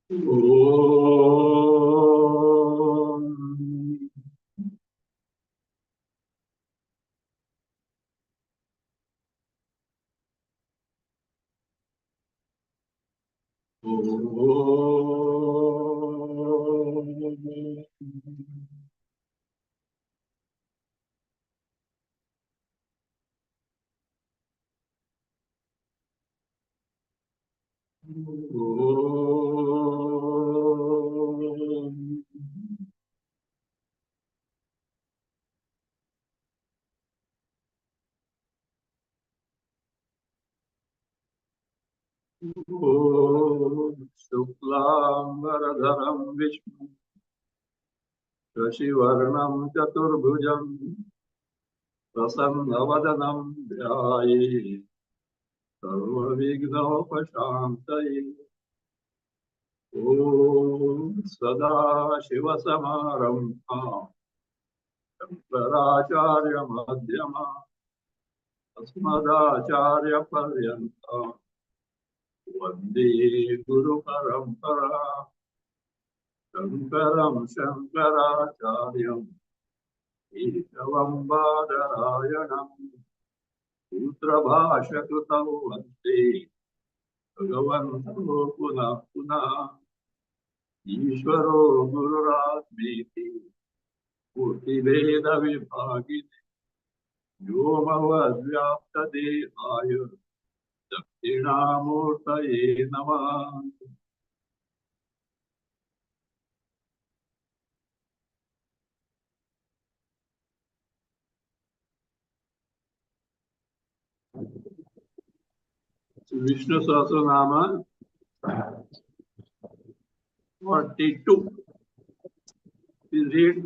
Om. शुक्लांबरधरं Vishnu शशिवर्णं चतुर्भुजं प्रसन्नवदनं ध्यायेत् सर्वविघ्नोपशान्तये। ॐ सदाशिवसमारम्भां शङ्कराचार्यमध्यमाम् अस्मदाचार्यपर्यन्तां वन्दे गुरुपरम्पराम्। शङ्करं शङ्कराचार्यं केशवं बादरायणं सूत्रभाष्यकृतौ वन्दे भगवन्तो पुनः पुनः। ईश्वरो गुरुरात्मेति मूर्तिभेदविभागिने व्योमवद्व्याप्तदेहाय दक्षिणामूर्तये नमः। Vishnu Sahasranama 42. Please read.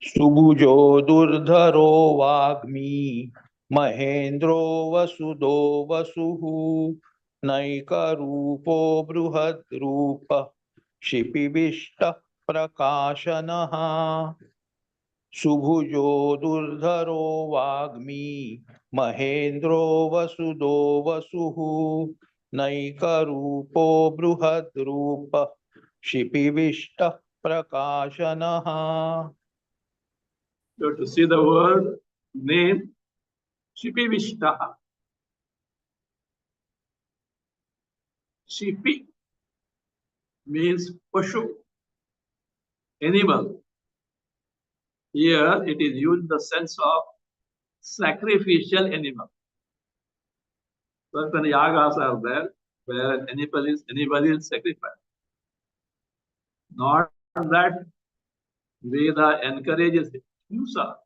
सुभुजो दुर्धरो वाग्मी महेन्द्रो वसुदो वसुः नैकरूपो बृहद्रूप क्षिपिविष्टः प्रकाशनः। सुभुजो दुर्धरो वाग्मी महेन्द्रो वसुदो वसुः नैकरूपो बृहद्रूप क्षिपिविष्टः प्रकाशनः। You have to see the word name Shipi Vishta. Shipi means Pashu, animal. Here it is used in the sense of sacrificial animal. Certain yagas are there where an animal is sacrificed. Not that Veda encourages Himsa.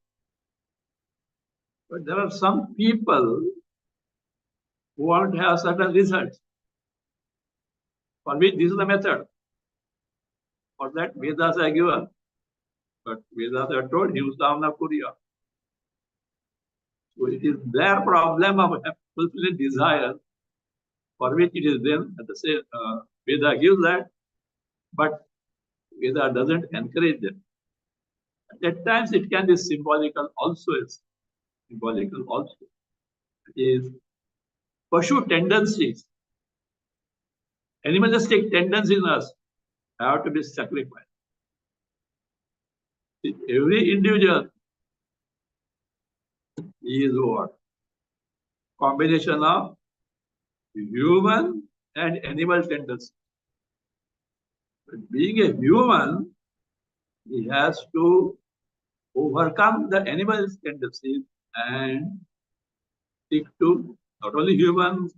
But there are some people who want to have certain results, for which this is the method. For that Vedas are given. But Vedas are told Himsa Kuriya. So it is their problem of fulfilling desire, for which it is then at the same Veda gives that, but Veda doesn't encourage them. At times it can be symbolical also. It is Pashu tendencies, animalistic tendencies in us have to be sacrificed. Every individual is what? Combination of human and animal tendencies. But being a human, he has to overcome the animal tendencies and stick to not only human,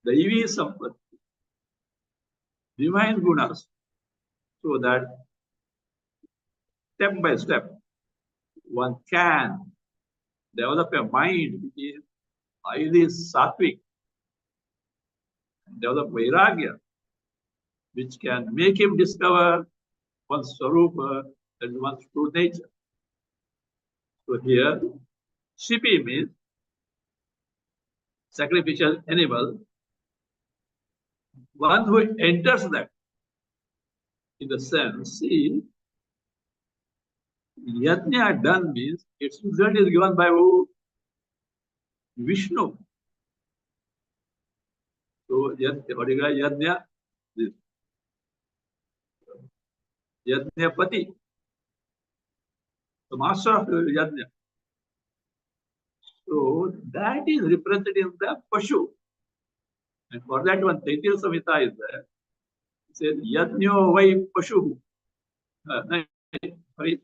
daivi sampati, divine gunas, so that step by step one can develop a mind which is highly sattvic, develop vairagya, which can make him discover one's swarupa and one's true nature. So here, Shipi means sacrificial animal, one who enters that in the sense, see, yajna done means its result is given by who? Vishnu. So, what is yajna? this Yajnapati, the master of Yajna. So that is represented in the Pashu. And for that one, Taittiriya Samhita is there. It says, Yajnyo vai Pashu. Sorry,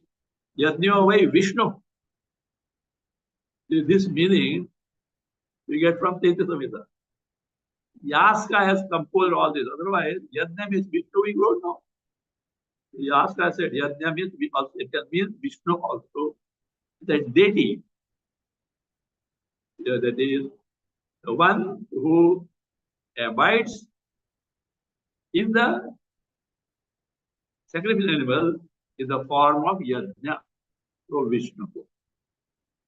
Yajnyo vai Vishnu. This meaning we get from Taittiriya Samhita. Yaska has composed all this. Otherwise, Yajna means Vishnu, we don't know. Yaska said Yajna means also, it can mean Vishnu also. That deity, that is the one who abides in the sacrificial animal in the form of Yajna. So Vishnu.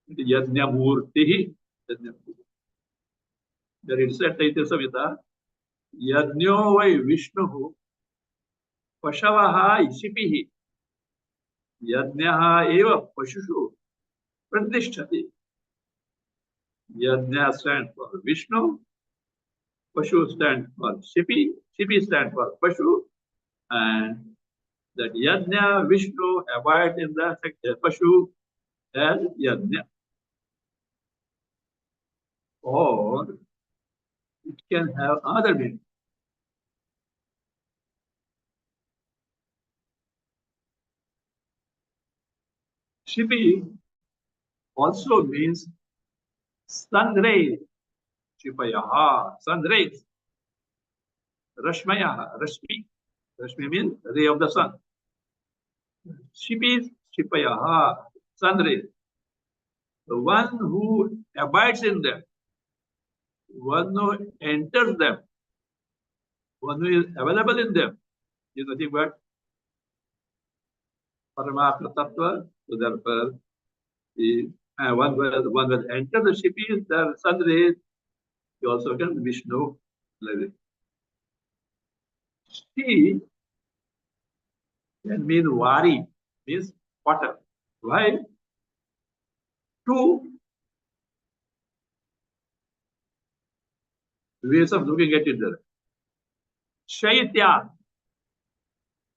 Yajna Murti. There it said Taittiriya Samhita, Yajnyo vai Vishnu Pashavaha Ishipihi Yajnaha eva Pashushu Pratishthati. Yajna stands for Vishnu, Pashu stands for Shipi, Shipi stands for Pashu, and that Yajna Vishnu abides in the Pashu as Yajna. Or it can have other meaning. Shipi also means sun rays. Shipayaha, sun rays. Rashmayaha, Rashmi. Rashmi means ray of the sun. Shipi, Shipayaha, sun rays. The one who abides in them, one who enters them, one who is available in them, is nothing but Paramatma Tattva. So therefore, one will enter the Shipi is the sun rays. You also can Vishnu. She can mean Vari, means water. Why? Two ways of looking at it there. Shaitya,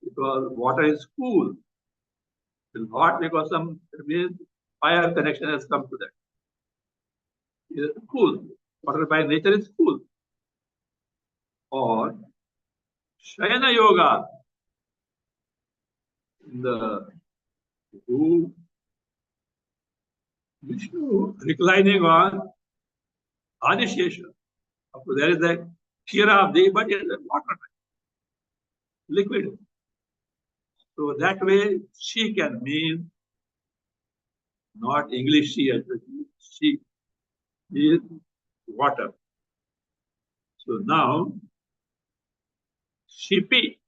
because water is cool. It's hot because some fire connection has come to that. It's cool. Water by nature is cool. Or Shayana Yoga, the who Vishnu reclining on Adishesha. There is the Kira of the, but it is water, liquid. So that way she can mean not English she, she is water. So now Shipi,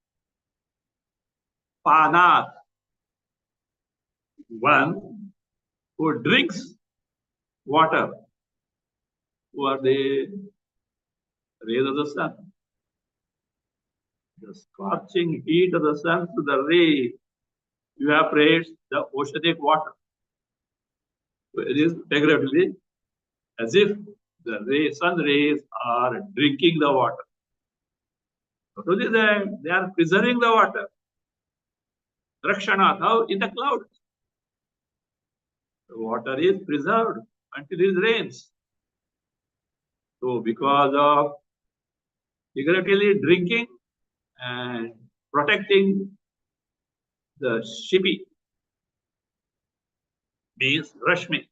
Panat, one who drinks water, who are the rays of the sun. The scorching heat of the sun to the ray evaporates the oceanic water. So it is figuratively as if the sun rays are drinking the water. What is that? They are preserving the water. Rakshanath, how? In the clouds. The water is preserved until it rains. So because of figuratively drinking and protecting the Shipi means Rashmi.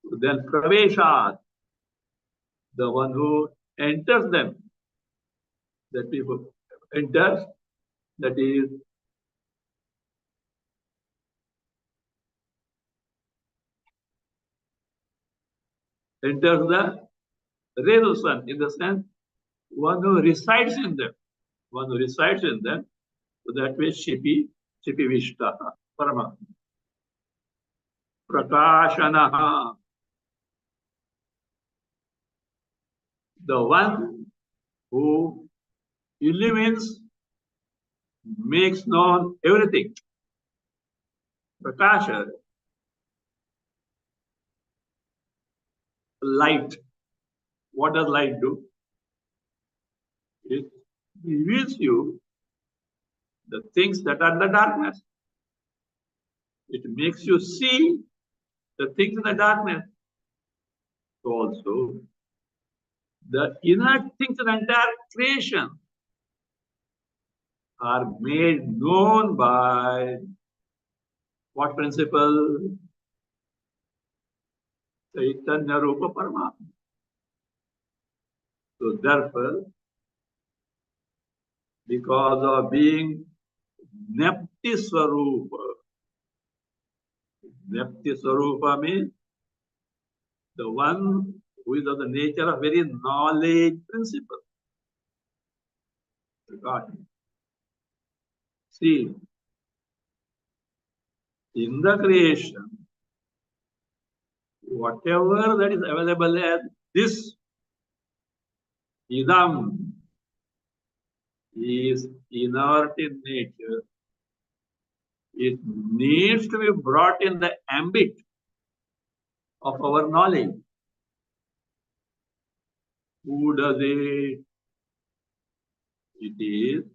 So then Praveshat, the one who enters them, that people enters, that is enters the rays of sun, in the sense one who resides in them, one who resides in them. So that way Shipi Vishta, Parama. Prakashanaha, the one who illumines, makes known everything. Prakasha, light. What does light do? It reveals you the things that are in the darkness. It makes you see the things in the darkness. Also, the inner things in the entire creation are made known by what principle? Chaitanya Rupa Paramatma. So therefore, because of being Nepti Swarupa, Nepti Swarupa means the one who is of the nature of very knowledge principle. God. See, in the creation, whatever that is available as this idam is inert in nature. It needs to be brought in the ambit of our knowledge. Who does it? It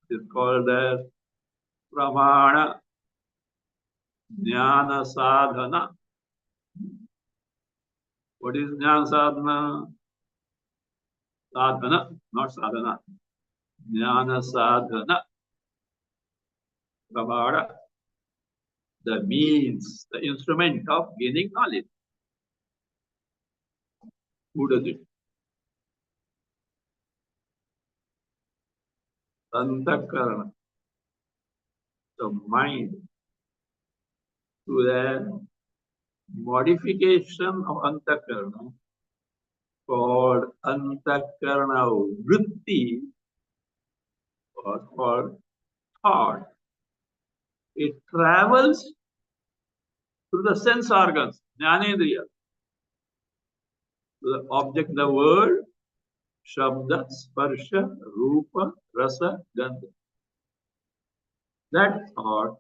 is called as pramana jnana sadhana. What is jnana sadhana? Sadhana, not sadhana. Jnana sadhana. Pramana, the means, the instrument of gaining knowledge. Who does it? Antakarana, the mind. To the modification of antakarana called antakarana vritti or called thought. It travels through the sense organs, jnanendriya, to the object in the world, shabda, sparsha, rupa, rasa, gandha. That thought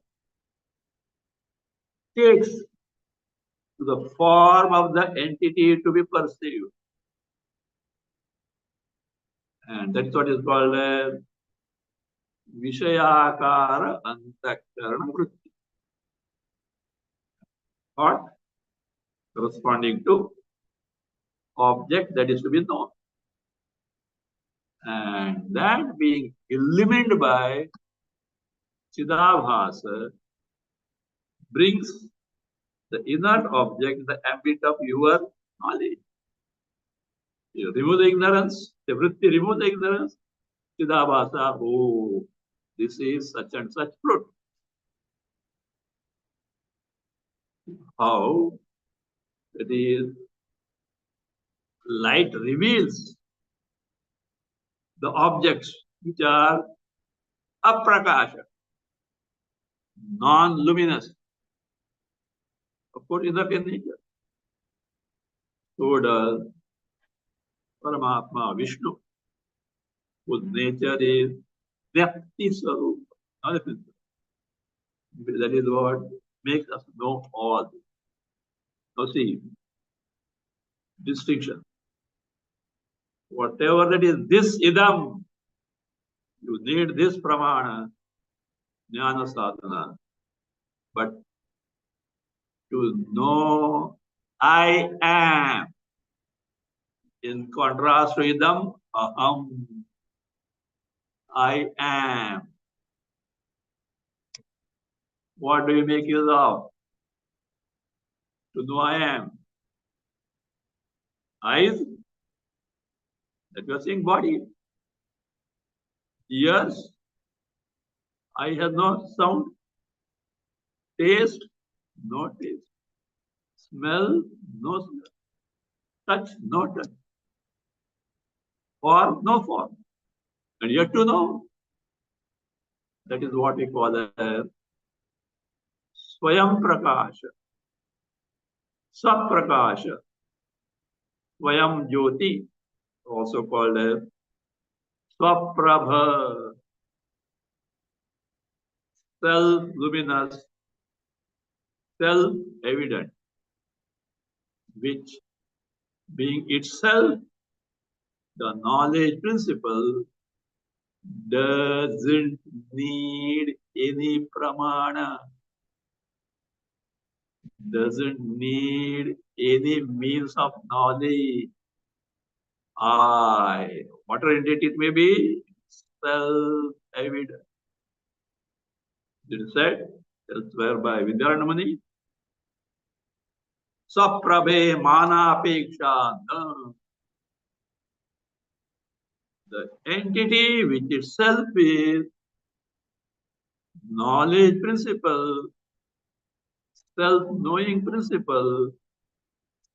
takes to the form of the entity to be perceived. And that's what is called a Vishayakara Antakarana Vritti. Thought corresponding to object that is to be known. And that being illumined by Chidabhasa brings the inert object in the ambit of your knowledge. You remove the ignorance, the vritti remove the ignorance, Chidabhasa, oh, this is such and such fruit. How? That is, light reveals the objects which are aprakasha, non-luminous. Of course, inert in nature. So does Paramatma Vishnu, whose nature is Vyakti Swarupa. That is what makes us know all. Now see, distinction. Whatever that is this idam, you need this pramana, jnana sadhana. But to know I am, in contrast to idam, aham, I am. What do you make use of? To know I am. Eyes, that you are saying body. Ears, I have no sound. Taste, no taste. Smell, no smell. Touch, no touch. Form, no form. And yet to know. That is what we call as Swayam Prakasha, Saprakasha, Swayam Jyoti, also called as Swaprabha, self-luminous, self-evident, which being itself the knowledge principle doesn't need any pramana, doesn't need any means of knowledge. I, whatever entity it may be, self-evident. It is said elsewhere by Vidyaranamani, Saprabhe Manapeksha. The entity which itself is knowledge principle, self-knowing principle,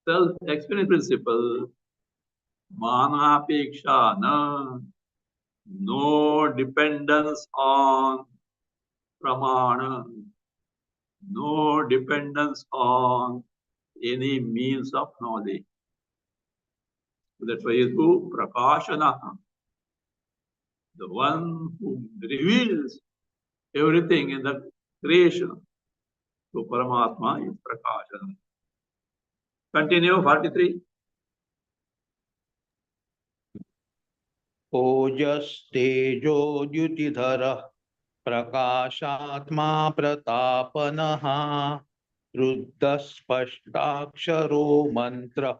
self-experience principle, Manapeksha, no dependence on pramana, no dependence on any means of knowledge. That's why he is who? Prakashana, the one who reveals everything in the creation. So Paramatma is Prakashana. Continue, 43. ओजस्तेजोद्युतिधरः प्रकाशात्मा प्रतापनः रुद्धस्पष्टाक्षरो मन्त्रः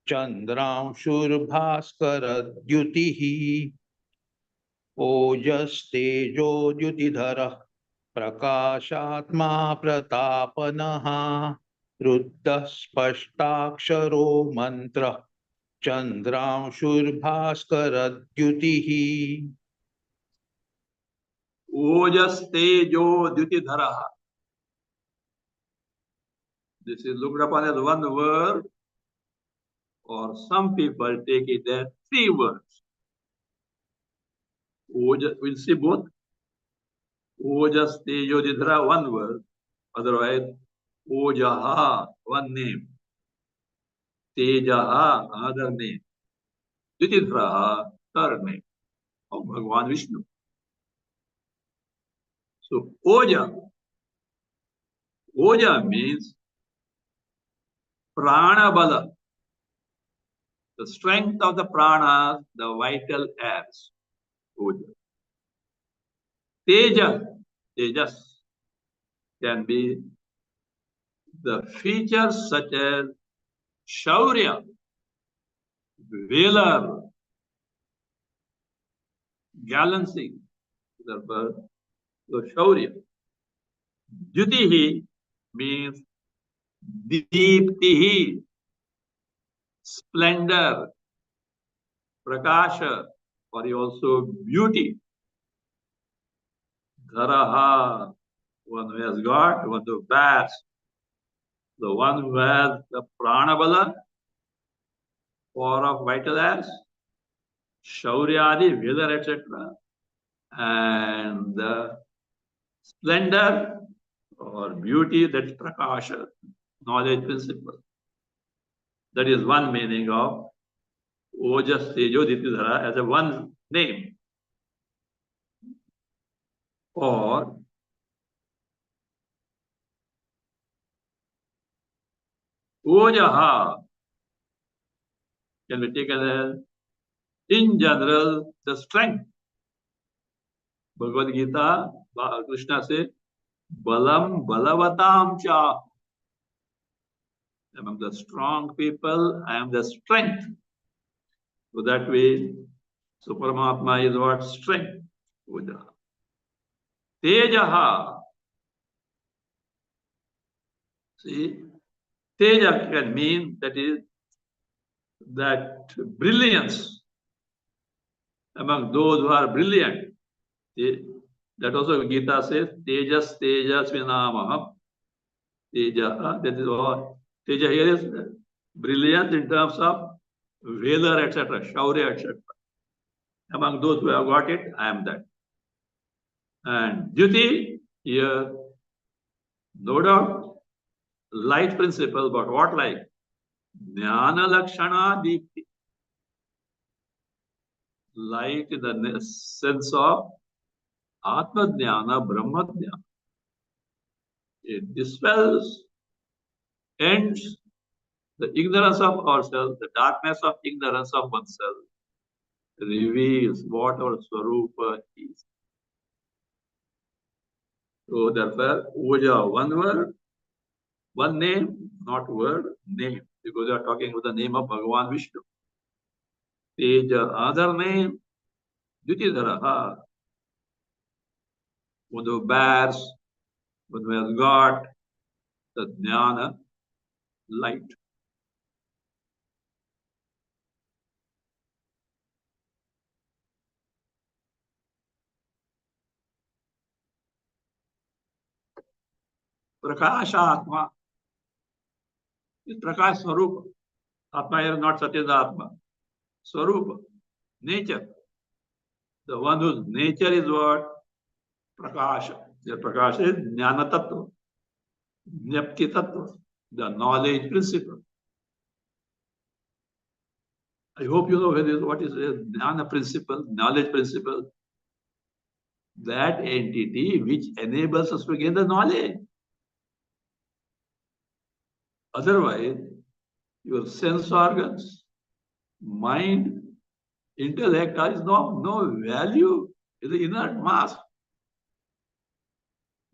चन्द्रांशुर्भास्करद्युतिः ओजस्तेजोद्युतिधरः प्रकाशात्मा प्रतापनः रुद्धस्पष्टाक्षरो मन्त्रः चन्द्रांशुर्भास्करद्युतिः Ojastejo Dyutidharaha. This is looked upon as one word, or some people take it as three words. We'll see both. Ojastejo Dyutidhara, one word. Otherwise, Ojaha, one name. Tejaha, another name. Dyutidharaha, third name of Bhagavan Vishnu. So, Oja means prana bala, the strength of the pranas, the vital airs. Oja. Tejas can be the features such as shaurya, valor, gallantry, the shaurya. Dyutihi means deeptihi, splendor, prakasha, or also beauty. Dharaha, one who has got, one who bears. The one who has the pranabala, power of vital airs, shauryadi, valor, etc. And the splendor or beauty, that's prakasha, knowledge principle. That is one meaning of Ojas Tejo Ditidhara as a one name. Or Ojaha can be taken as, in general, the strength. Bhagavad Gita, Krishna says, Balam Balavatam Cha. Among the strong people, I am the strength. So that way, so Paramatma is what? Strength. Ojaha. Tejaha. See, Teja can mean that is that brilliance among those who are brilliant. That also Gita says, Tejas Tejas Vinamaham. Teja, that is all. Teja here is brilliance in terms of valor, etc., shaurya, etc. Among those who have got it, I am that. And duty here, no doubt, light principle, but what like? Jnana Lakshana Deepti. Light in the sense of Atma Jnana, Brahma Jnana. It dispels, ends the ignorance of ourselves, the darkness of ignorance of oneself, reveals what our Swarupa is. So therefore, Oja, one word, one name, not word, name, because we are talking about the name of Bhagavan Vishnu. Teja, other name, Jyotidharaha, one who bears, one who has got the jnana, light. Prakashatma is Prakash Swarupa. Atma is not Satyada Atma. Swarupa, nature. The one whose nature is what? Prakasha. The Prakasha is Jnana Tattva, Jnapti Tattva, the knowledge principle. I hope you know what is a Jnana principle, knowledge principle. That entity which enables us to gain the knowledge. Otherwise, your sense organs, mind, intellect has no value. It's the inert mass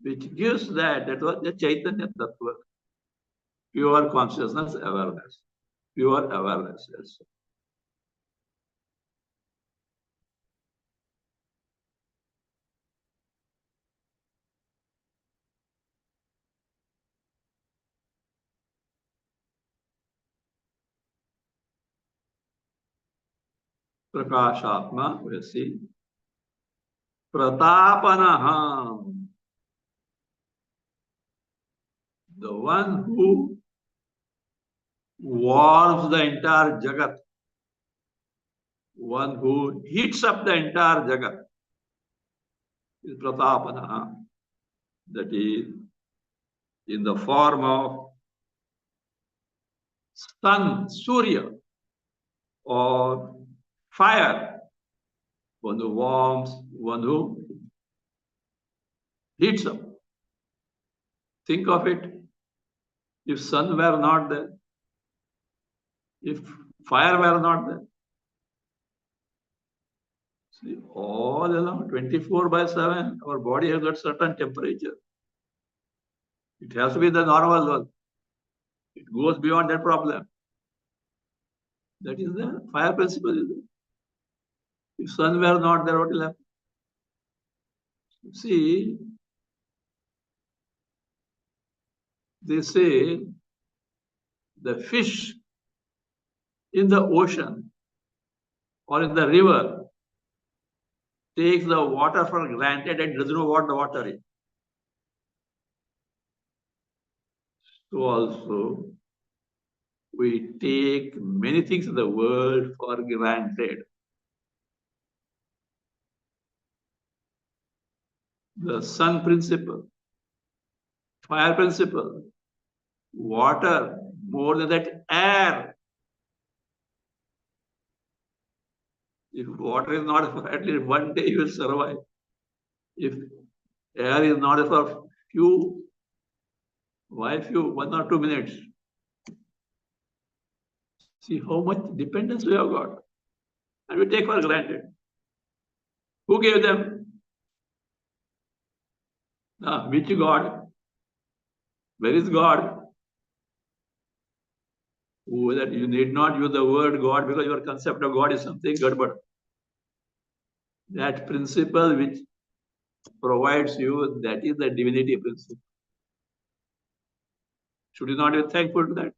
which gives that was the Chaitanya Tattva, pure consciousness awareness, pure awareness. Yes. Prakashatma, we see. Pratapanaha, the one who warms the entire Jagat, one who heats up the entire Jagat, is Pratapanaha. That is in the form of sun, Surya, or fire, one who warms, one who heats up. Think of it. If sun were not there, if fire were not there, see, all along 24/7, our body has got certain temperature. It has to be the normal one. It goes beyond that problem. That is the fire principle. If sun were not there, what will happen? See, they say the fish in the ocean or in the river takes the water for granted and doesn't know what the water is. So also, we take many things in the world for granted. The sun principle, fire principle, water, more than that, air. If water is not for at least one day, you will survive. If air is not for few, why few, 1 or 2 minutes? See how much dependence we have got. And we take for granted. Who gave them? Which God? Where is God? That you need not use the word God because your concept of God is something good, but that principle which provides you, that is the divinity principle. Should you not be thankful to that?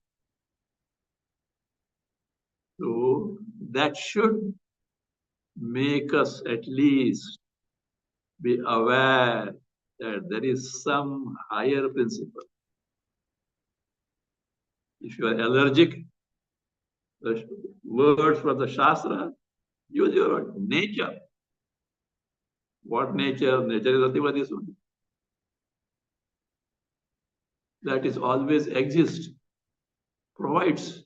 So that should make us at least be aware that there is some higher principle. If you are allergic, the words from the Shastra, use your word, nature. What nature? Nature is nothing but this one. That is always exists, provides.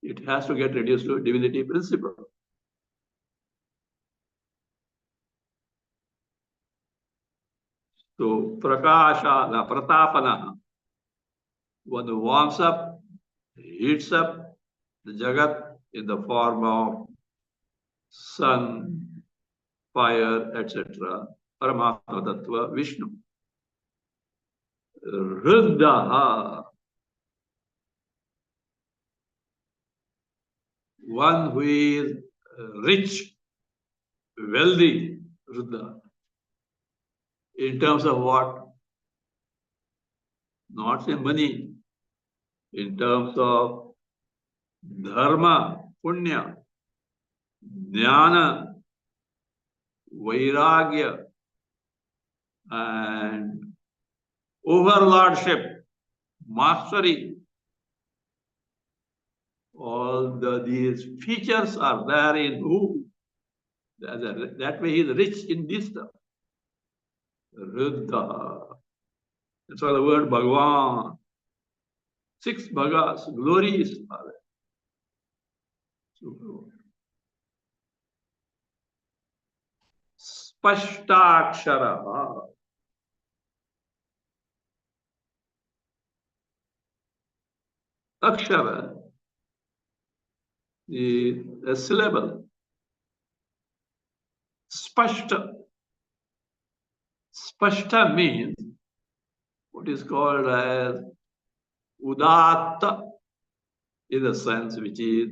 It has to get reduced to divinity principle. So, prakasha, pratapana, one who warms up, heats up the jagat in the form of sun, fire, etc. Paramatma Tattva, Vishnu. Ruddha, one who is rich, wealthy, Ruddha. In terms of what? Not in money. In terms of dharma, punya, jnana, vairagya, and overlordship, mastery. All these features are there in who? That way he is rich in this stuff. Ruddha. That's why the word Bhagavan. 6 Bhagas, glories are there. Spashtakshara. Akshara is a syllable. Spashta. Spashta means what is called as udatta, in a sense which is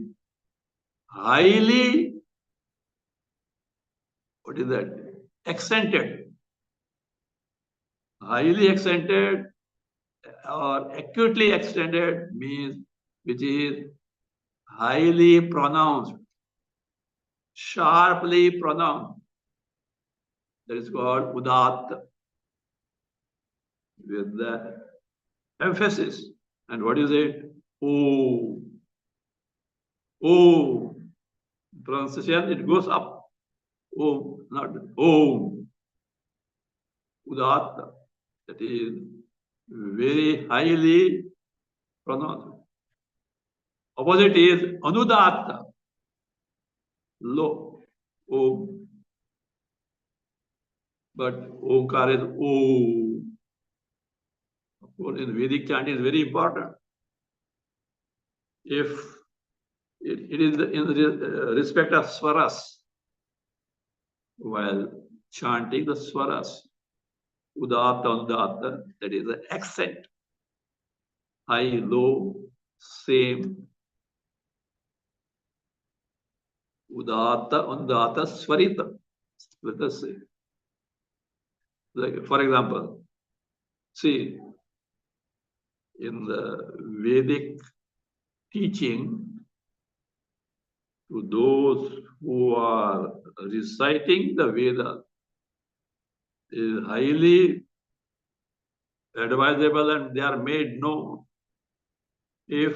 highly, what is that? Accented. Highly accented or acutely extended means which is highly pronounced, sharply pronounced. That is called udatta, with the emphasis. And what is it? Oh. Oh. Pronunciation, it goes up. Oh, not oh. Udatta. That is very highly pronounced. Opposite is anudatta. Low. Om. But Omkar is Om. Of course, in Vedic chanting is very important. If it is in respect of swaras, while chanting the swaras, udatta, anudatta, that is the accent. High, low, same. Udatta, anudatta, swarita. Let us say. Like, for example, see, in the Vedic teaching, to those who are reciting the Vedas, is highly advisable and they are made known if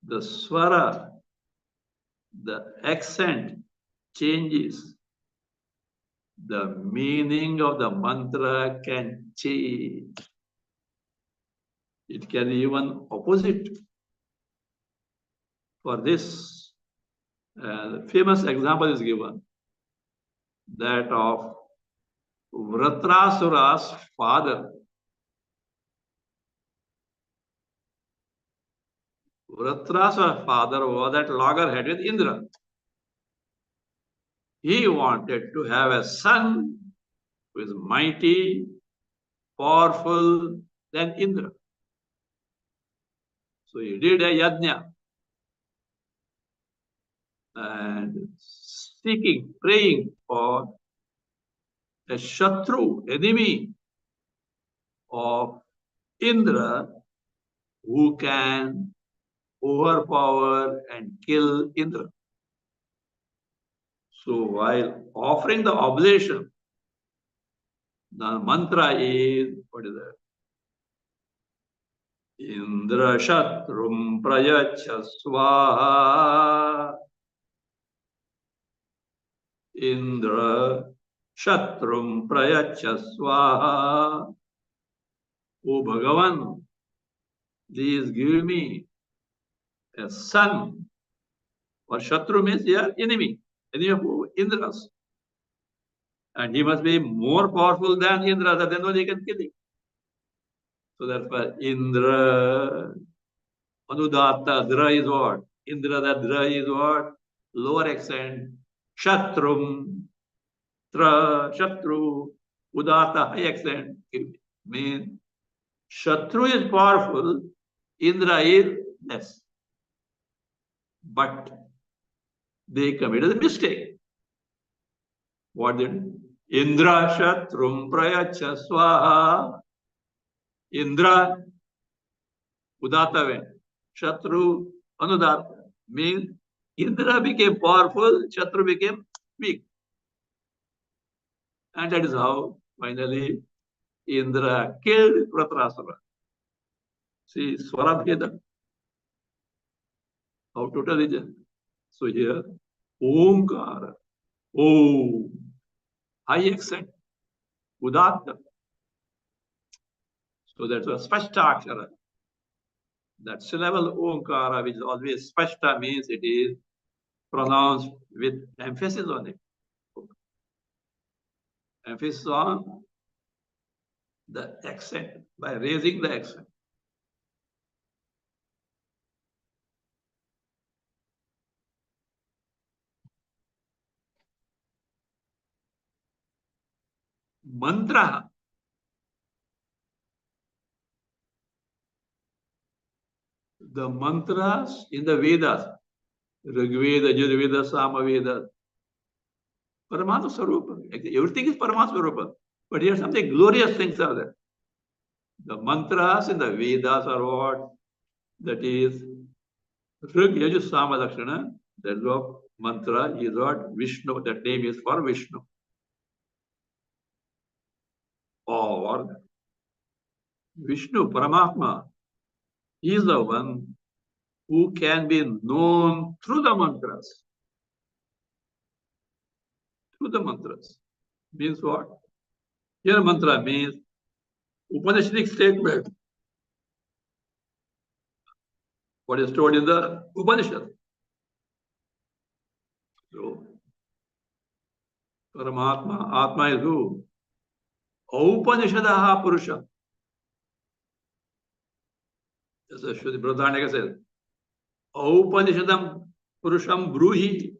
the swara, the accent changes, the meaning of the mantra can change. It can even opposite. For this, famous example is given, that of Vratrasura's father. Vratrasura's father was at loggerhead with Indra. He wanted to have a son who is mighty, powerful than Indra. So he did a yajna and seeking, praying for a Shatru, enemy of Indra, who can overpower and kill Indra. So while offering the oblation, the mantra is, what is that? Indra Shatrum Prayacha Swaha. Indra Shatrum Prayacha Swaha. O Bhagavan, please give me a son. Or Shatru means here enemy. Enemy of Indra's. And he must be more powerful than Indra, then only he can kill him. So therefore, Indra, Anudatta, Dra is what? Indra, that Dra is what? Lower accent, Shatrum, Tra, Shatru, Udata, high accent, mean Shatru is powerful, Indra is less. But they committed a mistake. What did Indra Shatrum Prayacha Swaha? Indra Udata went. Shatru Anudata means Indra became powerful, Shatru became weak. And that is how finally Indra killed Pratrasura. See, Swara Bheda, how total is it? So here, Omkara, Om, high accent, Udatta. So that's a Spashta Akshara. That syllable Omkara, which is always Spashta, means it is pronounced with emphasis on it. Emphasis on the accent, by raising the accent. Mantra, the mantras in the Vedas, Rigveda, Yajurveda, Samaveda, Paramatma Swarupa. Everything is Paramatma Swarupa. But here something glorious things are there. The mantras in the Vedas are what? That is Rig Yaju Sama Lakshana. That is what mantra is what Vishnu. That name is for Vishnu. Or Vishnu, Paramatma, he is the one who can be known through the mantras. Through the mantras. Means what? Here mantra means Upanishadic statement. What is told in the Upanishad. So, Paramatma, Atma is who? Upanishadaha Purusha. As Shruti Bradhanika says, Upanishadam Purusham Bruhi.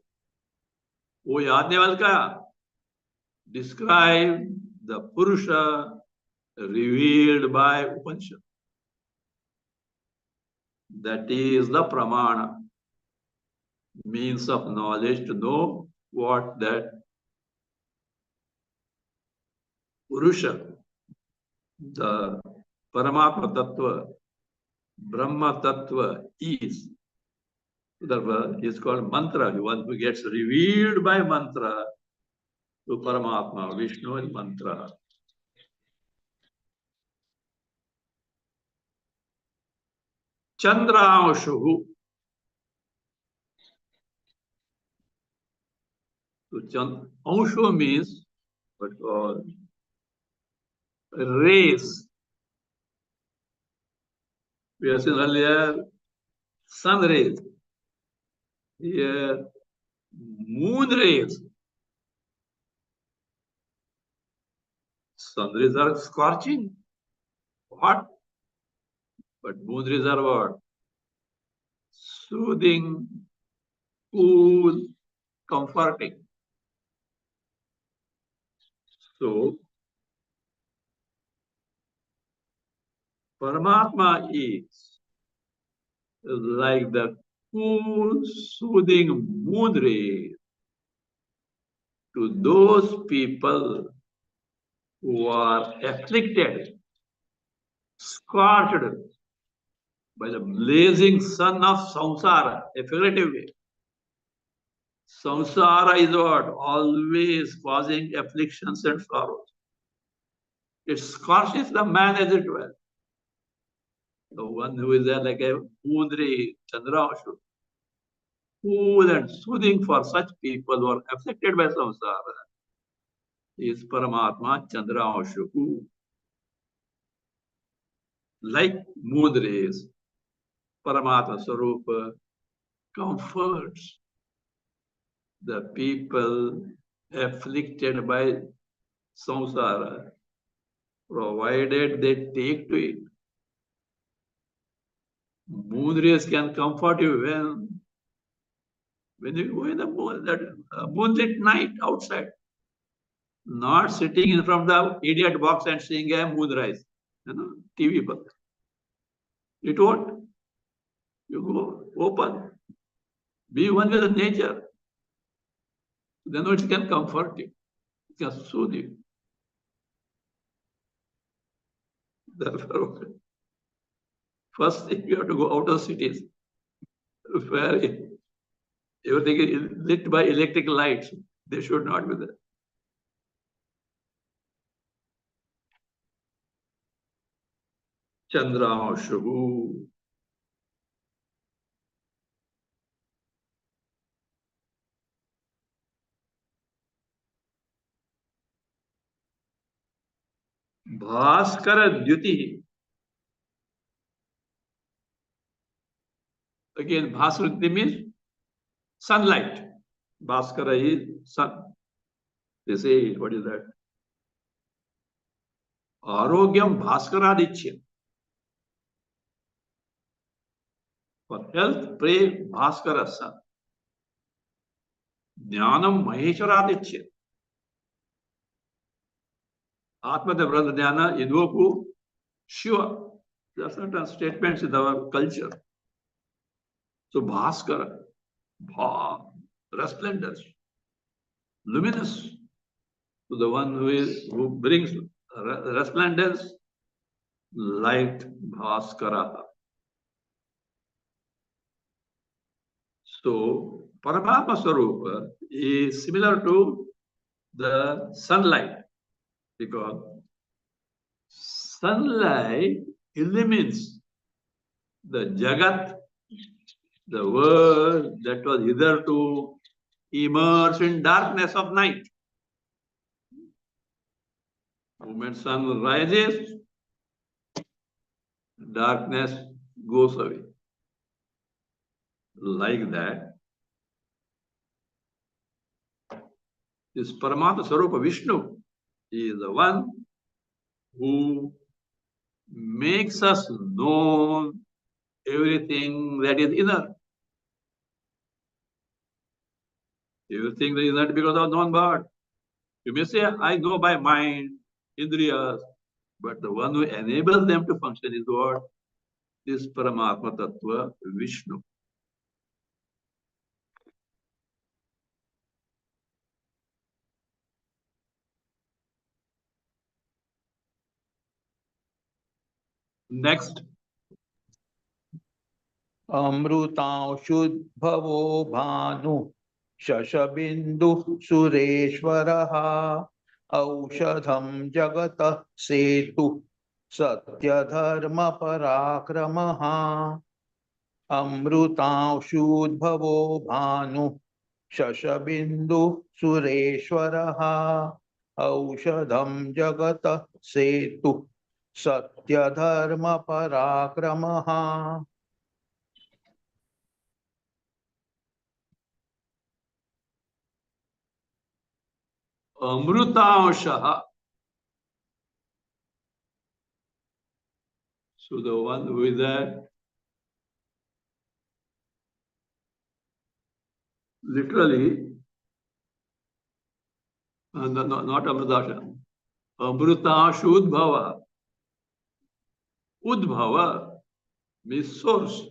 वो याज्ञवल का describe the Purusha revealed by Upanishad. That is the pramana, means of knowledge to know what that Purusha, the Paramatma Tattva, Brahma Tattva is. Therefore, he is called mantra, the one who gets revealed by mantra to Paramatma, Vishnu and mantra. Chandrangshuhu. So Anshu means what called rays. We have seen earlier sun rays. Here moon rays. Sun rays are scorching, hot, but moon rays are what? Soothing, cool, comforting. So Paramatma is like the cool, soothing moon rays to those people who are afflicted, scorched by the blazing sun of samsara, a figurative way. Samsara is what? Always causing afflictions and sorrows. It scorches the man as it were. The one who is there like a Mundri, Chandrashu, cool and soothing for such people who are afflicted by samsara is Paramatma Chandrashu. Like moon rays, Paramatma Sarupa comforts the people afflicted by samsara, provided they take to it. Moon rays can comfort you when When you go in the moonlit night outside, not sitting in front of the idiot box and seeing a moonrise, TV book. It won't. You go open, be one with the nature. Then it can comfort you, it can soothe you. Therefore, first thing you have to go out of cities where everything is lit by electric lights. They should not be there. Chandrashu. Bhaskara Dyuti. Again, Bhaskara Dyuti means sunlight. Bhaskara is sun. They say, what is that? Arogyam Bhaskaradichyam. For health, pray Bhaskara sun. Jnanam Maheshwaradichyam. Atmata Brother Dhyana, invoke Shiva. There are certain statements in our culture. So Bhaskara, resplendent, luminous, to the one who brings resplendence, light, Bhaskara. So Paramatma Swarupa is similar to the sunlight, because sunlight illumines the Jagat, the world that was hitherto immersed in darkness of night. The moment sun rises, darkness goes away. Like that, this Paramatma Swarupa Vishnu is the one who makes us know everything that is inner. Everything that is not because of non-God. You may say, I go by mind, indriyas, but the one who enables them to function is what? This Paramatma Tattva Vishnu. Next. अमृतांशुद्भवो Bhanu शशबिन्दु सुरेश्वरः औषधं जगतः सेतु सत्यधर्म पराक्रमः अमृतांशुद्भवो भानु शशबिन्दु सुरेश्वरः औषधं जगतः सेतु सत्यधर्म पराक्रमः Amrutanshaha. So the one who is there, literally, not Amrutasha, Amrutashudbhava. Udbhava means source.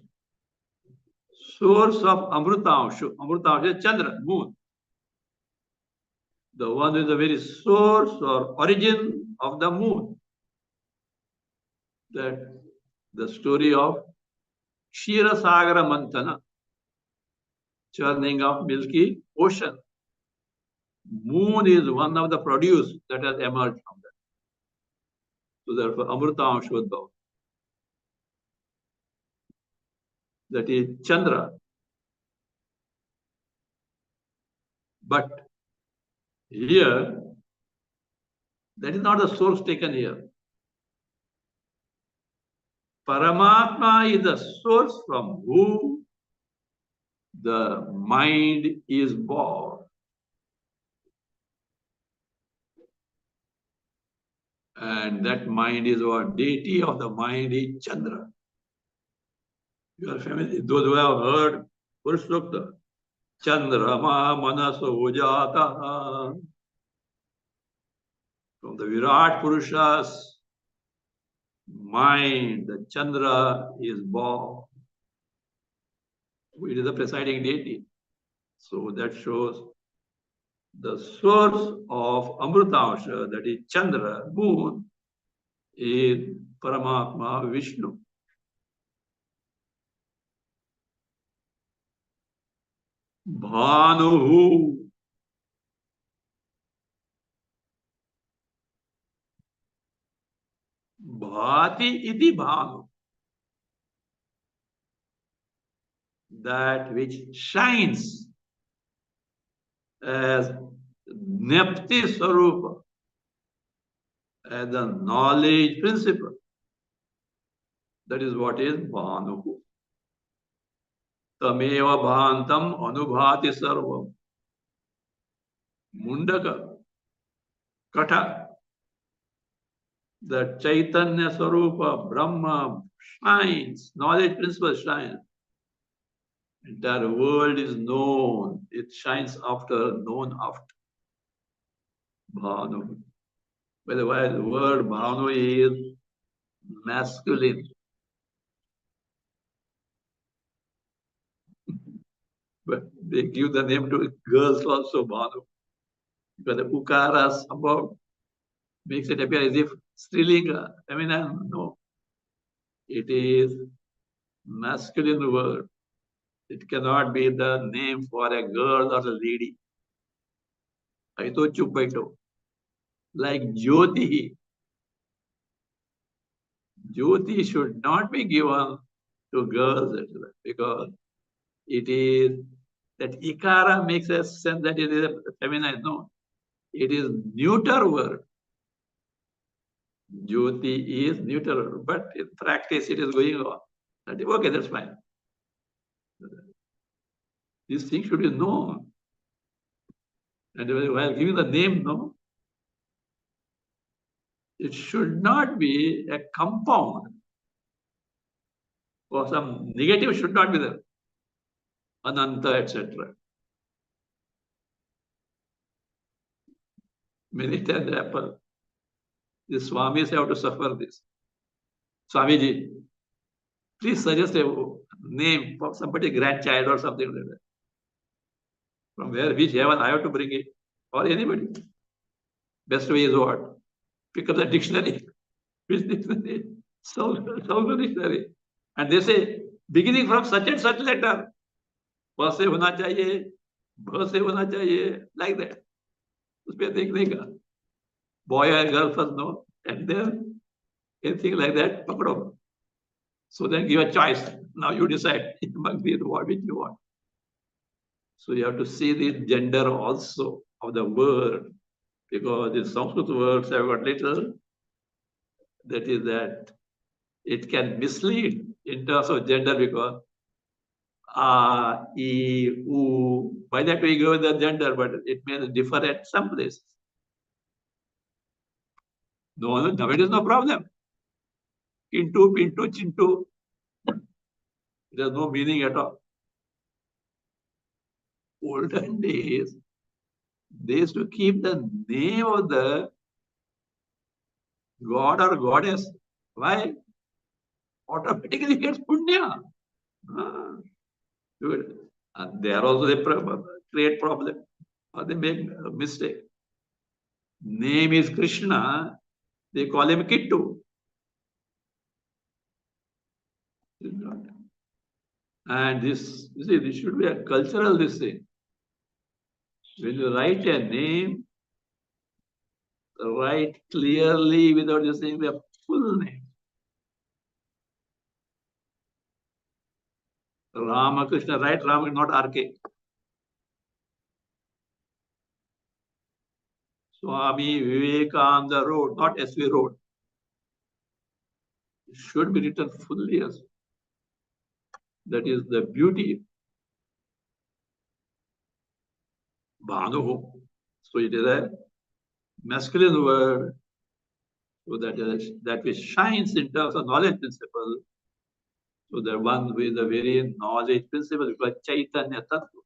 Source of Amrutanshu. Amrutanshu is Chandra, moon. The one is the very source or origin of the moon. That the story of Kshira Sagara Mantana, churning of milky ocean. Moon is one of the produce that has emerged from that. So therefore, Amrutanshuddhava. That is Chandra. But here, that is not the source taken here. Paramatma is the source from whom the mind is born. And that mind is what? Deity of the mind is Chandra. You are familiar, those who have heard Purushokta, Chandrama Manaso Ujata. From the Virat Purusha's mind, the Chandra is born. It is the presiding deity. So that shows the source of Amritamsha, that is Chandra, moon, is Paramatma Vishnu. Bhanuhu. Bhati iti bhanu. That which shines as Nepti Swarupa, as the knowledge principle. That is what is Bhanuhu. Tameva bhantam anubhati sarvam. Mundaka, Kata, the Chaitanya Swarupa, Brahma shines, knowledge principle shines. Entire world is known. It shines after, known after. Bhanu. By the way, the word Bhanu is masculine. But they give the name to girls also, Bhanu. Because the Ukara somehow makes it appear as if Strilinga, feminine. No. It is masculine word. It cannot be the name for a girl or a lady. Aito chupaito. Like Jyoti. Jyoti should not be given to girls because it is that Ikara makes a sense that it is a feminine. No, it is neuter word. Jyoti is neuter word, but in practice it is going on. Okay, that's fine. This thing should be known. And while giving the name, no, it should not be a compound. Or some negative should not be there. Ananta, etc. Many times happen. The Swamis have to suffer this. Swamiji, please suggest a name for somebody, grandchild or something like that. From where, which heaven I have to bring it, or anybody. Best way is what? Pick up the dictionary. Which dictionary? Sanskrit dictionary. And they say, beginning from such and such letter. भ से होना चाहिए, भ से होना चाहिए, like that. उस पर देखने का. Boy or girl first know, and then anything like that, pakdo. So then give a choice. Now you decide among these what which you want. So you have to see the gender also of the word, because the Sanskrit words have got little, that is that it can mislead in terms of gender, because a, e, u, by that we go with the gender, but it may differ at some places. No, nowadays no problem. Pintu, Pintu, Chintu. There's no meaning at all. Olden days, they used to keep the name of the god or goddess. Why? Automatically gets punya. And there also they create problem, or they make a mistake. Name is Krishna, they call him Kittu. And this, you see, this should be a cultural this thing. When you write a name, write clearly without just saying the full name. Ramakrishna, write Ram, not RK. Swami Vivekananda Road, not SV Road. It should be written fully as. That is the beauty. Bhanu. So it is a masculine word. So that which shines in terms of knowledge principle. So the one with the very knowledge principle, because Chaitanya Tattva.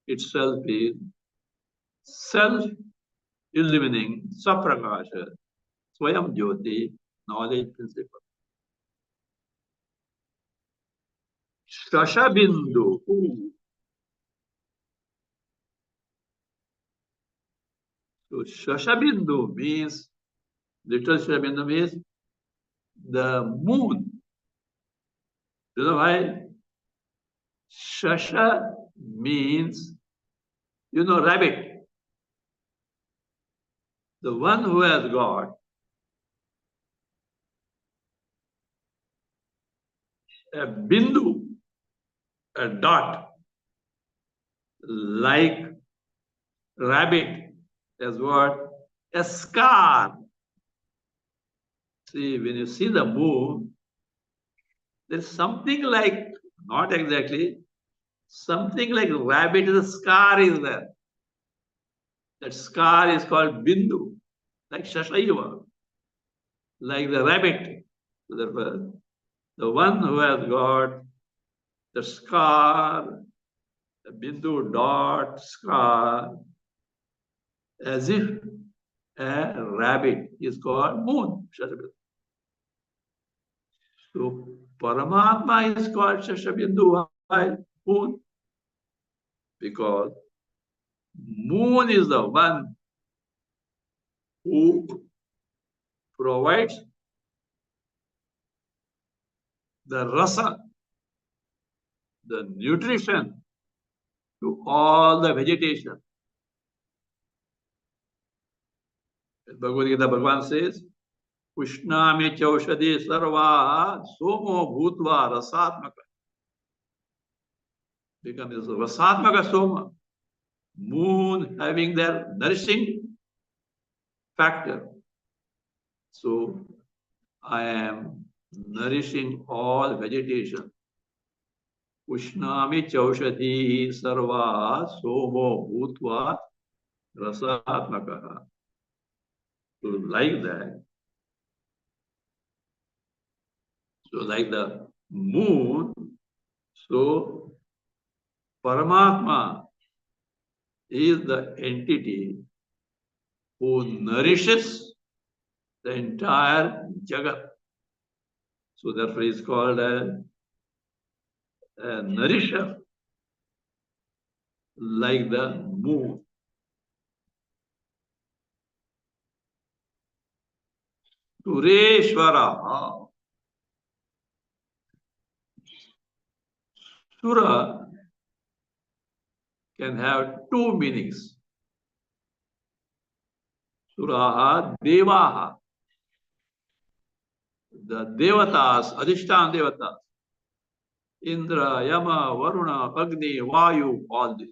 itself is self-illumining Saprakasha, Swayam Jyoti, knowledge principle. Shashabindu. So Shashabindu means, literal Shashabindu means the moon. You know why? Shasha means, rabbit. The one who has got a bindu, a dot, like rabbit, as what? A scar. See, when you see the moon, there's something like, not exactly, something like rabbit, the scar is there. That scar is called bindu, like Shashaiva, like the rabbit. The one who has got the scar, the bindu dot scar, as if a rabbit is called moon. So Paramatma is called Shashabindu. Why? Moon. Because moon is the one who provides the rasa, the nutrition to all the vegetation. In Bhagavad Gita, Bhagavan says, Ushnami chaushadi sarva somo bhutva rasatmaka. Becomes rasatmaka soma. Moon having their nourishing factor. So I am nourishing all vegetation. Ushnami chaushadi sarva somo bhutva rasatmaka. So like that. So like the moon, so Paramatma is the entity who nourishes the entire Jagat. So therefore he is called a nourisher, like the moon. Sureshwara. Sura can have two meanings. Suraha, Devaha. The Devatas, Adhishtan Devatas. Indra, Yama, Varuna, Agni, Vayu, all this.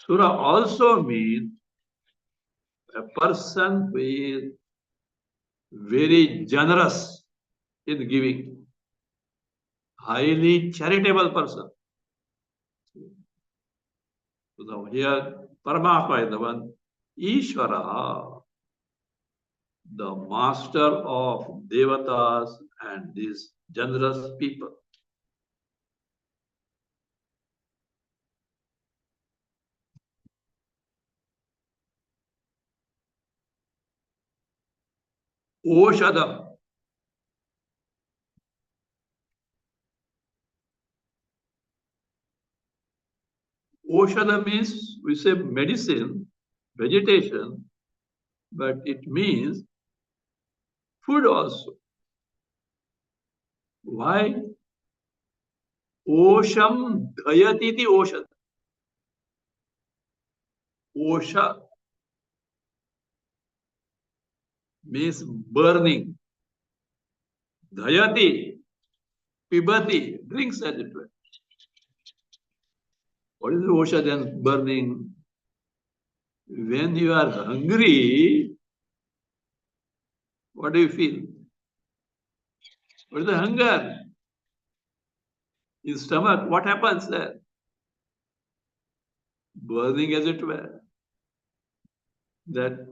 Sura also means a person who is very generous in giving, highly charitable person. So now here, Paramatma is the one, Ishvara, the master of Devatas and these generous people. Oshadam. Oshadam means, we say medicine, vegetation, but it means food also. Why? Osham dhayatiti oshad. Osha means burning. Dhayati, pibati, drinks as it were. What is the osha then burning? When you are hungry, what do you feel? What is the hunger? In stomach, what happens there? Burning as it were. That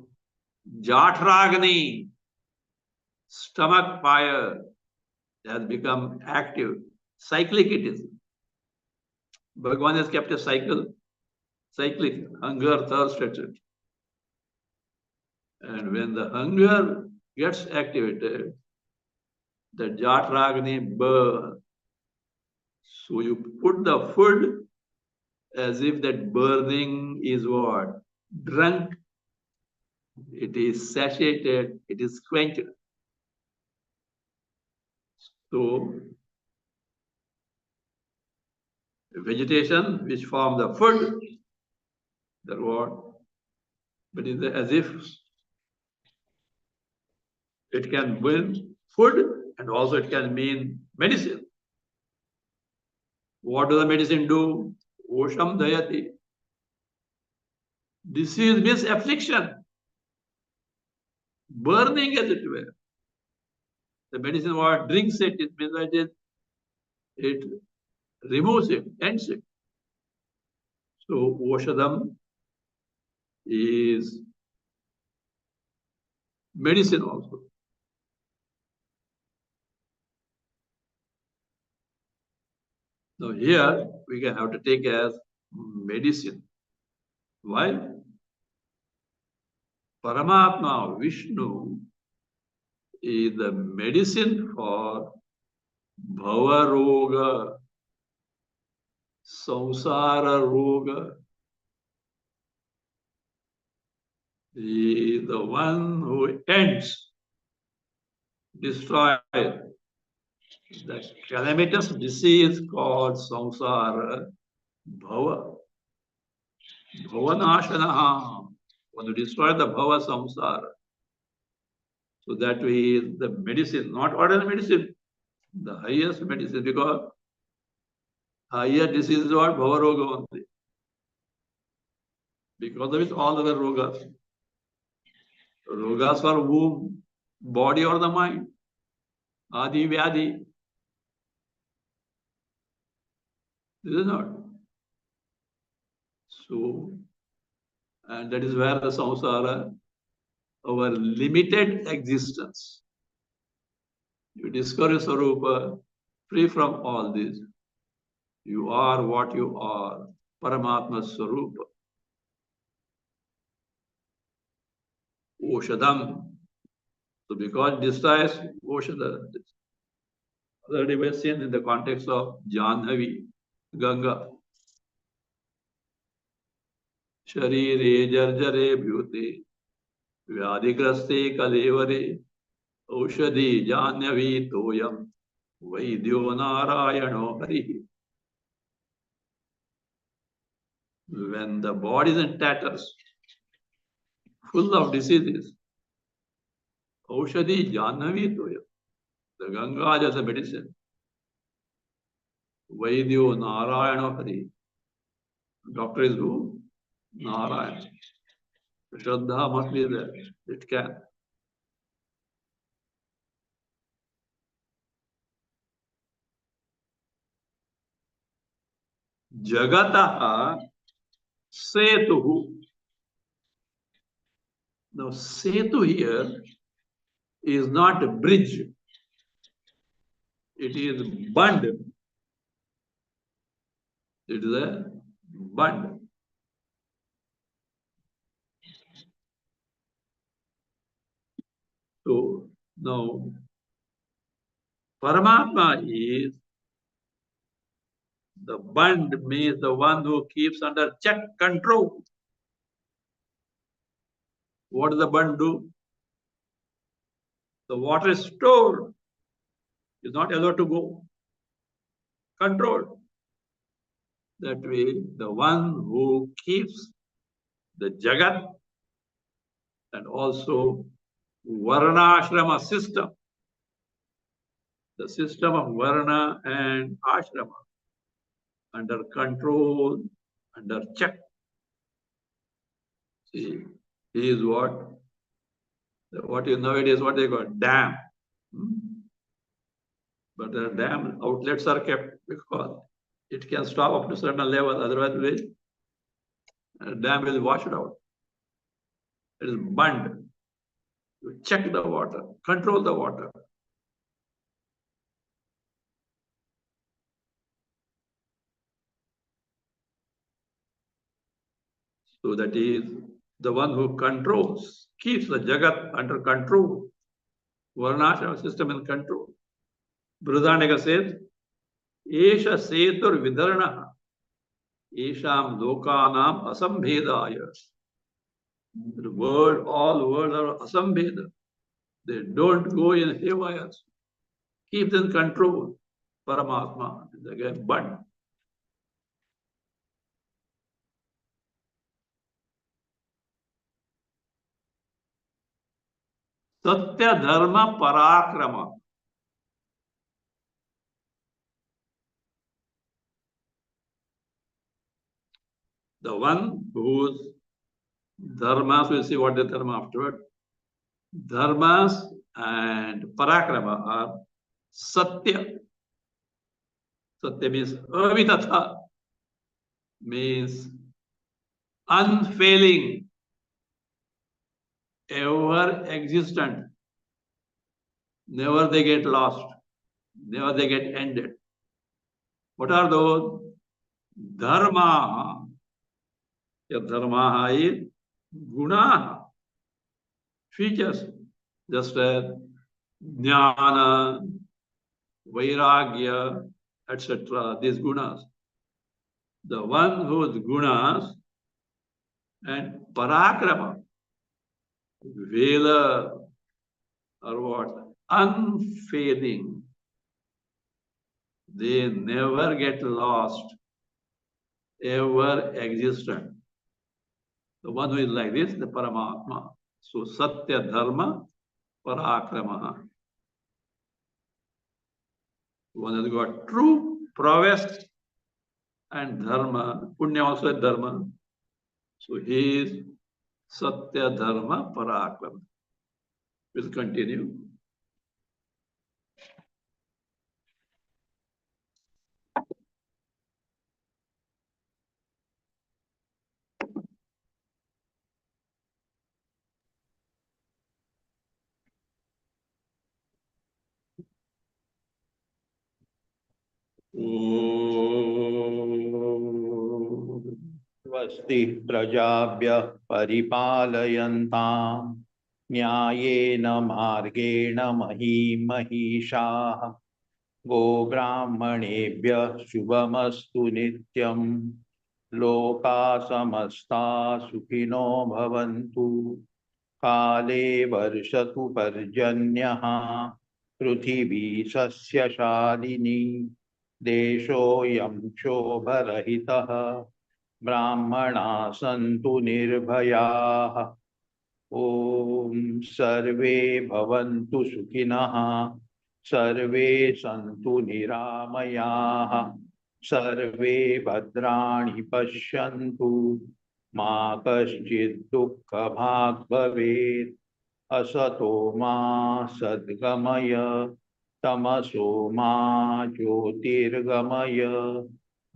Jatragni, stomach fire, has become active. Cyclic it is. Bhagavan has kept a cyclic, hunger, thirst, etc. And when the hunger gets activated, the Jat Ragni burn. So you put the food as if that burning is what? Drunk. It is satiated, it is quenched. So vegetation which form the food, the what? But it is as if it can mean food and also it can mean medicine. What does the medicine do? Osham dayati. Disease means affliction, burning as it were. The medicine what drinks it, it means that it removes it, ends it. So Oshadam is medicine also. Now here we can have to take as medicine. Why? Paramatma, Vishnu, is the medicine for Bhava Roga, Samsara Roga. He is the one who ends, destroys the calamitous disease called Samsara Bhava. Bhavanashanaha, want to destroy the Bhava Samsara. So that way is the medicine, not ordinary medicine, the highest medicine, because higher disease is what Bhava Roga only. Because of it, all other rogas. Rogas for womb, body or the mind. Adi Vyadi. This is not. So, and that is where the samsara, our limited existence. You discover Sarupa, free from all this. You are what you are, Paramatma Sarupa. Oshadam. So because this destroys Oshada, already we have seen in the context of Janhavi, Ganga. Sharire jarjare bhyute, vyadigraste kalevare, Aushadhi Janhavi toyam, Vaidyo Narayano Hari. When the body is in tatters, full of diseases, Aushadhi Janhavi toyam, the Ganga is a medicine. Vaidyo Narayano Hari. Doctor is who? Narayana. Shraddha must be there. It can. Jagataha Setu. Now, Setu here is not a bridge. It is bund. It is a bund. So, now, Paramatma is the bund, means the one who keeps under check control. What does the bund do? The water is stored, is not allowed to go. Controlled. That way, the one who keeps the Jagat and also Varna Ashrama system, the system of Varna and Ashrama under control, under check. See, he is what is nowadays what they call dam. But the dam outlets are kept because it can stop up to a certain level, otherwise the dam will wash it out. It is bund. You check the water, control the water. So that is the one who controls, keeps the Jagat under control. Varnashram system in control. Brihadaranyaka says, Esha Setur Vidarana, Esham Lokanam Asambhedaya. The world, all worlds are asambheda. They don't go in haywires. Keep them in control. Paramatma is again but. Satya Dharma Parakrama. The one whose dharmas, we'll see what the dharma afterward. Dharmas and Parakrama are Satya. Satya means avitatha, means unfailing, ever existent. Never they get lost, never they get ended. What are those? Dharma. Dharma is guna, features, just as jnana, vairagya, etc. These gunas. The one whose gunas and parakrama, valor, or what? Unfailing. They never get lost, ever existent. The one who is like this, the Paramatma. So Satya Dharma Parakrama. One has got true prowess and Dharma. Punya also is Dharma. So he is Satya Dharma Parakrama. We'll continue. स्वस्ति प्रजाभ्यः परिपालयन्ताम् न्यायेन मार्गेण महीं महिषाः गोब्राह्मणेभ्यः शुभमस्तु नित्यम् लोकाः समस्ताः सुखिनो भवन्तु काले वर्षतु पर्जन्यः पृथिवी सस्यशालिनी देशोऽयं क्षोभरहितः ब्राह्मणाः सन्तु निर्भयाः ॐ सर्वे भवन्तु सुखिनः सर्वे सन्तु निरामयाः सर्वे भद्राणि पश्यन्तु मा कश्चित् दुःखभाग् भवेत् असतो मा सद्गमय तमसो मा ज्योतिर्गमय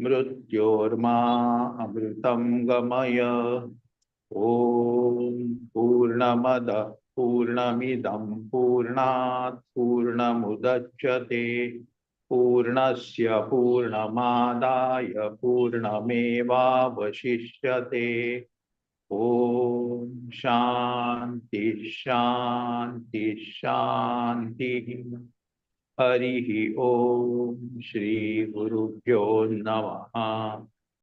मृत्योर्मा अमृतं गमय ॐ पूर्णमदः पूर्णमिदं पूर्णात् पूर्णमुदच्यते पूर्णस्य पूर्णमादाय पूर्णमेवावशिष्यते ॐ शान्ति शान्ति शान्तिः हरिः ॐ श्री गुरुभ्यो नमः